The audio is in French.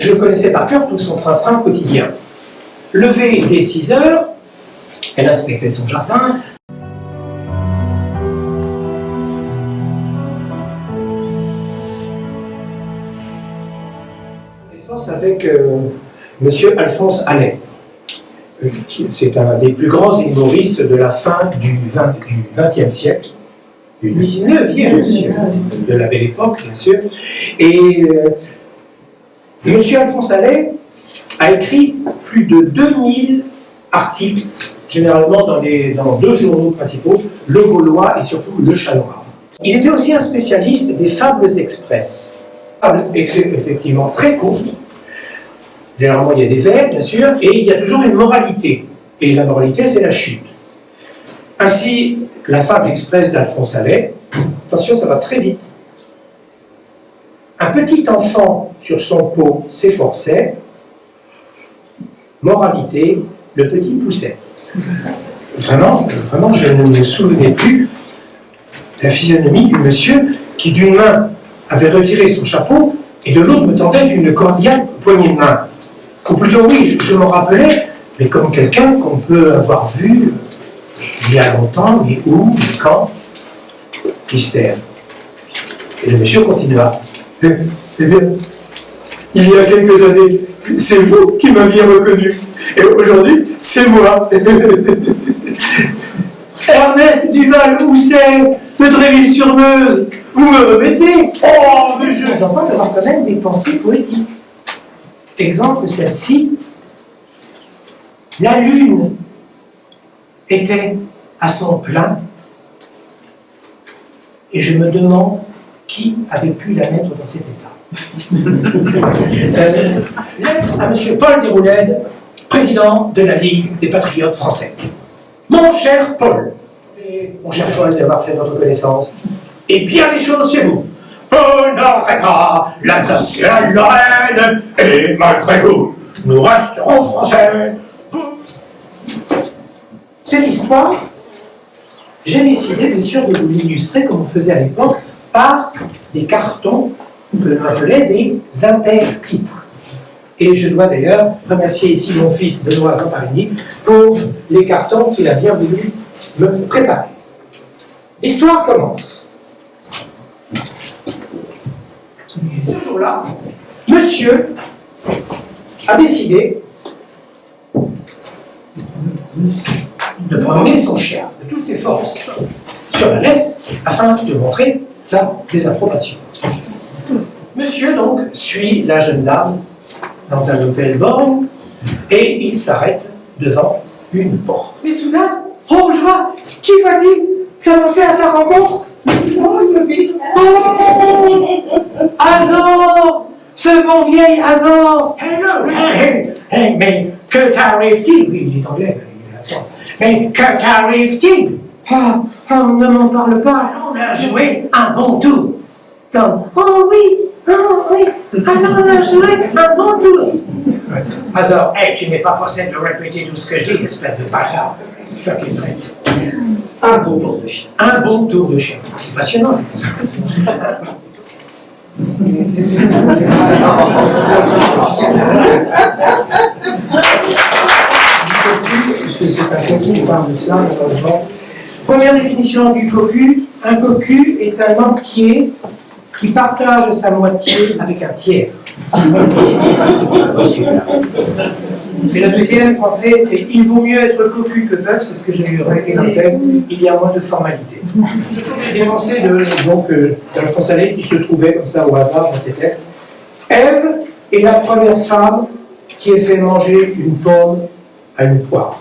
Je connaissais par cœur tout son train-train quotidien. Levée dès 6 heures, elle inspectait son jardin. Naissance avec Monsieur Alphonse Allais. C'est un des plus grands humoristes de la fin du XXe siècle, du XIXe, de la Belle Époque, bien sûr. Et Monsieur Alphonse Allais a écrit plus de 2000 articles, généralement dans deux journaux principaux, Le Gaulois et surtout Le Chat-Noir. Il était aussi un spécialiste des fables express. Fables effectivement très courtes. Généralement, il y a des vers, bien sûr, et il y a toujours une moralité. Et la moralité, c'est la chute. Ainsi, la fable express d'Alphonse Allais, attention, ça va très vite. Un petit enfant sur son pot s'efforçait, moralité, le petit poussait. Vraiment, je ne me souvenais plus de la physionomie du monsieur qui, d'une main, avait retiré son chapeau et de l'autre me tendait une cordiale poignée de main. Ou plutôt, oui, je m'en rappelais, mais comme quelqu'un qu'on peut avoir vu il y a longtemps, mais où, mais quand. Mystère. Et le monsieur continua. Eh bien, il y a quelques années, c'est vous qui m'aviez reconnu. Et aujourd'hui, c'est moi. Ernest Duval-Housset, de Tréville-sur-Meuse, vous me remettez. Oh, mais je vous entends avoir quand même des pensées poétiques. Exemple, celle-ci. La lune était à son plein, et je me demande qui avait pu la mettre dans cet état. Lettre à M. Paul Déroulède, président de la Ligue des Patriotes Français. Mon cher Paul, d'avoir fait votre connaissance, et bien des choses chez vous. Vous n'aurez pas l'Alsace-Lorraine, et malgré vous, nous resterons français. Cette histoire, j'ai décidé bien sûr de vous l'illustrer comme on faisait à l'époque par des cartons que l'on appelait des intertitres. Et je dois d'ailleurs remercier ici mon fils Benoît Zamparini pour les cartons qu'il a bien voulu me préparer. L'histoire commence. Ce jour-là, monsieur a décidé de promener son chien de toutes ses forces sur la laisse afin de montrer sa désapprobation. Monsieur donc suit la jeune dame dans un hôtel borgne et il s'arrête devant une porte. Mais soudain, oh joie, qui va-t-il s'avancer à sa rencontre? Oh, une copine. Oh, Azor, ce bon vieil Azor. Hello, hey, mais que t'arrive-t-il? Oui, il est anglais, il est absent. Mais que t'arrive-t-il? Ne m'en parle pas, on a joué un bon tour. Tom, oh oui, alors on a joué un bon tour. Azor, hey, tu n'es pas forcé de répéter tout ce que je dis, espèce de bâtard. Fucking French. Un bon tour de chien. Un bon tour de chien. C'est passionnant, cette histoire. Puisque c'est un cocu qui parle de cela, malheureusement. Première définition du cocu. Un cocu est un entier qui partage sa moitié avec un tiers. Et la deuxième française, c'est « Il vaut mieux être cocu que veuf », c'est ce que j'ai écrit dans le texte, il y a moins de formalités. Ce sont des pensées d'Alphonse Allais qui se trouvaient comme ça au hasard dans ces textes. Ève est la première femme qui ait fait manger une pomme à une poire.